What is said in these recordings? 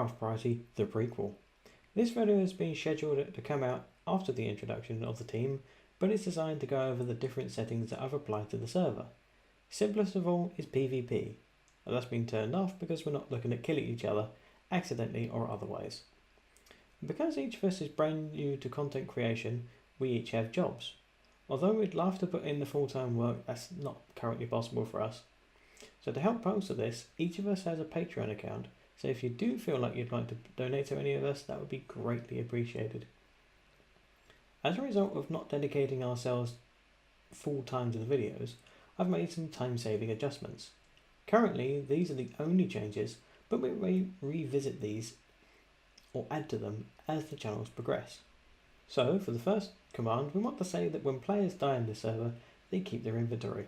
CraftParty, the Prequel. This video has been scheduled to come out after the introduction of the team, but it's designed to go over the different settings that I've applied to the server. Simplest of all is PvP, and that's been turned off because we're not looking at killing each other, accidentally or otherwise. Because each of us is brand new to content creation, we each have jobs. Although we'd love to put in the full-time work, that's not currently possible for us. So to help bolster this, each of us has a Patreon account, so if you do feel like you'd like to donate to any of us, that would be greatly appreciated. As a result of not dedicating ourselves full-time to the videos, I've made some time-saving adjustments. Currently, these are the only changes, but we may revisit these or add to them as the channels progress. So, for the first command, we want to say that when players die in this server, they keep their inventory.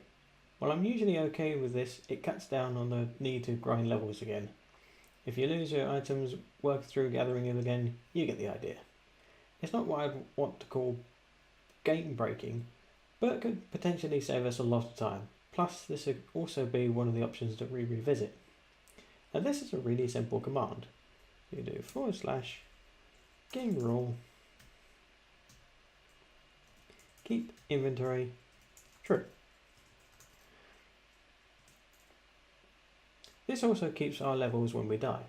While I'm usually okay with this, it cuts down on the need to grind levels again. If you lose your items, work through gathering them again, you get the idea. It's not what I'd want to call game breaking, but could potentially save us a lot of time. Plus, this would also be one of the options that we revisit. And this is a really simple command. You do / gamerule keep inventory true. This also keeps our levels when we die.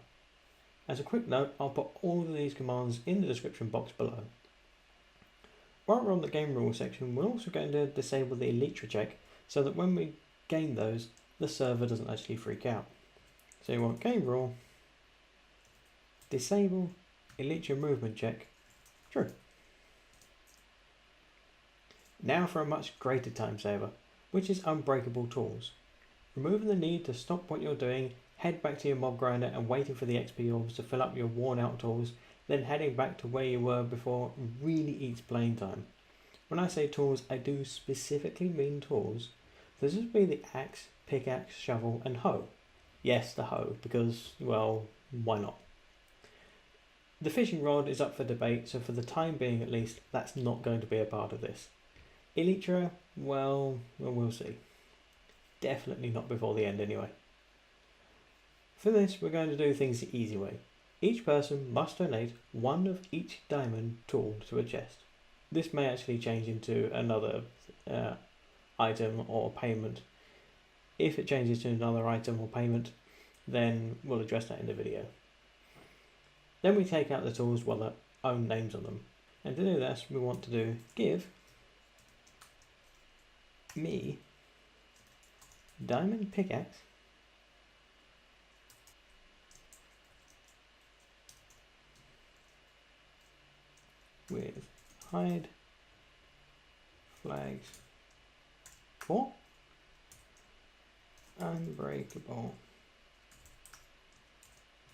As a quick note, I'll put all of these commands in the description box below. While we're on the game rule section, we're also going to disable the Elytra check so that when we gain those, the server doesn't actually freak out. So you want game rule, disable Elytra Movement Check, true. Now for a much greater time saver, which is Unbreakable tools. Removing the need to stop what you're doing, head back to your mob grinder and waiting for the XP orbs to fill up your worn out tools, then heading back to where you were before really eats playing time. When I say tools, I do specifically mean tools. This would be the axe, pickaxe, shovel and hoe. Yes, the hoe, because, well, why not? The fishing rod is up for debate, so for the time being at least, that's not going to be a part of this. Elytra, well, we'll see. Definitely not before the end anyway. For this, we're going to do things the easy way. Each person must donate one of each diamond tool to a chest. This may actually change into another item or payment. If it changes to another item or payment, then we'll address that in the video. Then we take out the tools with their own names on them. And to do this, we want to do give me diamond pickaxe with HideFlags for Unbreakable.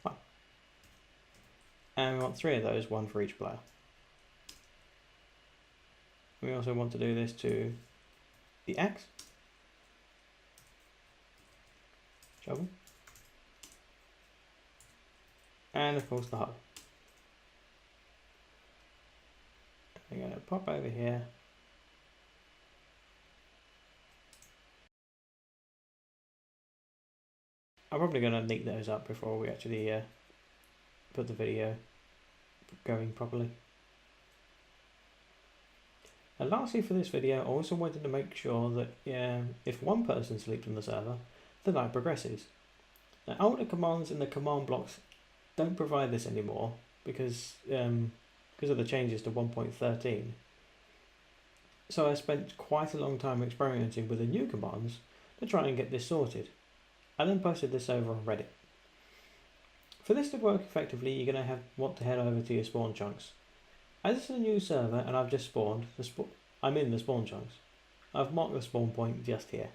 Fine. And we want 3 of those, 1 for each player. We also want to do this to the axe, shovel, and of course the hoe. I'm going to pop over here. I'm probably going to neat those up before we actually put the video going properly. And lastly for this video, I also wanted to make sure that if one person sleeps on the server, the night progresses. Now, older commands in the command blocks don't provide this anymore because of the changes to 1.13. So I spent quite a long time experimenting with the new commands to try and get this sorted. I then posted this over on Reddit. For this to work effectively, you're going to want to head over to your spawn chunks. As it's a new server and I've just spawned, I'm in the spawn chunks. I've marked the spawn point just here.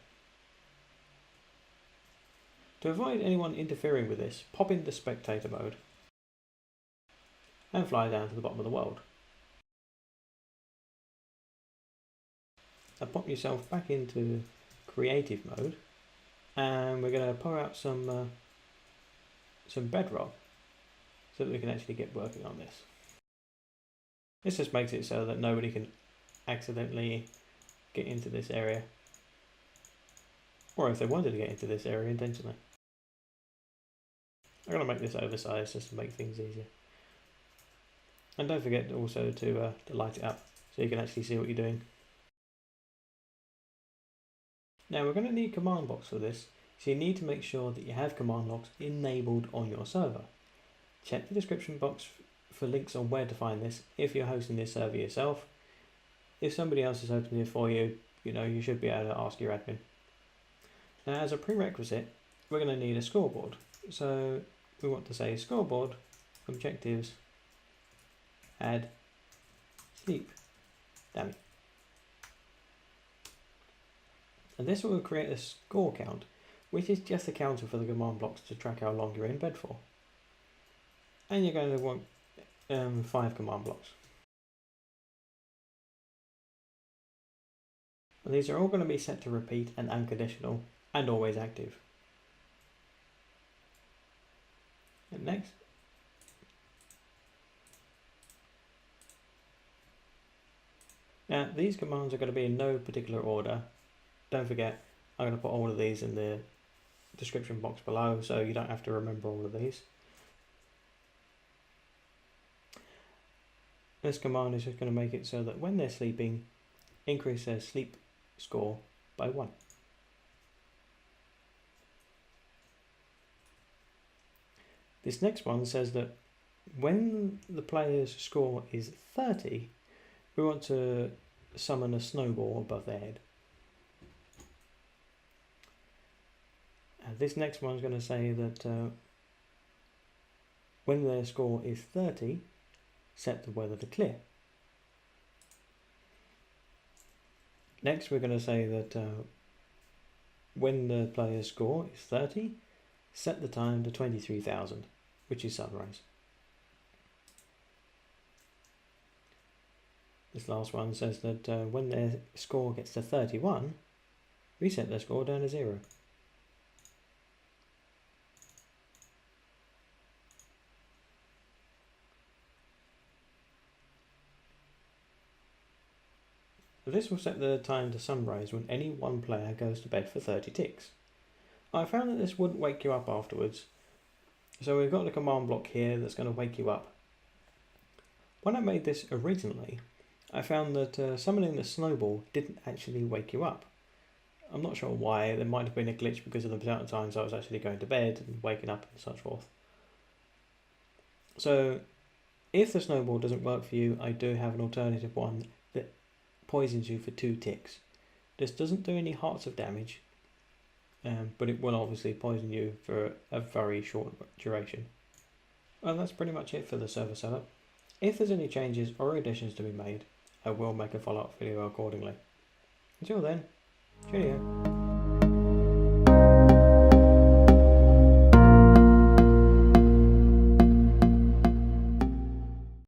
To avoid anyone interfering with this, pop into spectator mode and fly down to the bottom of the world. Now pop yourself back into creative mode and we're going to pour out some bedrock so that we can actually get working on this. This just makes it so that nobody can accidentally get into this area, or if they wanted to get into this area intentionally. I'm going to make this oversized just to make things easier. And don't forget also to light it up so you can actually see what you're doing. Now we're going to need command blocks for this, so you need to make sure that you have command blocks enabled on your server. Check the description box for links on where to find this if you're hosting this server yourself. If somebody else is opening it for you, you should be able to ask your admin. Now as a prerequisite, we're going to need a scoreboard. So we want to say scoreboard, objectives, add sleep dummy. And this will create a score count, which is just a counter for the command blocks to track how long you're in bed for. And you're going to want 5 command blocks. And these are all going to be set to repeat and unconditional and always active. And next. Now these commands are going to be in no particular order. Don't forget, I'm going to put all of these in the description box below so you don't have to remember all of these. This command is just going to make it so that when they're sleeping, increase their sleep score by 1. This next one says that when the player's score is 30, we want to summon a snowball above their head. And this next one is going to say that when their score is 30, set the weather to clear. Next we're going to say that when the player's score is 30, set the time to 23,000, which is sunrise. This last one says that when their score gets to 31, reset their score down to 0. This will set the time to sunrise when any one player goes to bed for 30 ticks. I found that this wouldn't wake you up afterwards, so we've got a command block here that's going to wake you up. When I made this originally, I found that summoning the snowball didn't actually wake you up. I'm not sure why. There might have been a glitch because of the amount of times I was actually going to bed and waking up and such forth. So if the snowball doesn't work for you, I do have an alternative one that poisons you for 2 ticks. This doesn't do any hearts of damage, but it will obviously poison you for a very short duration. And that's pretty much it for the server setup. If there's any changes or additions to be made, I will make a follow-up video accordingly. Until then, cheerio.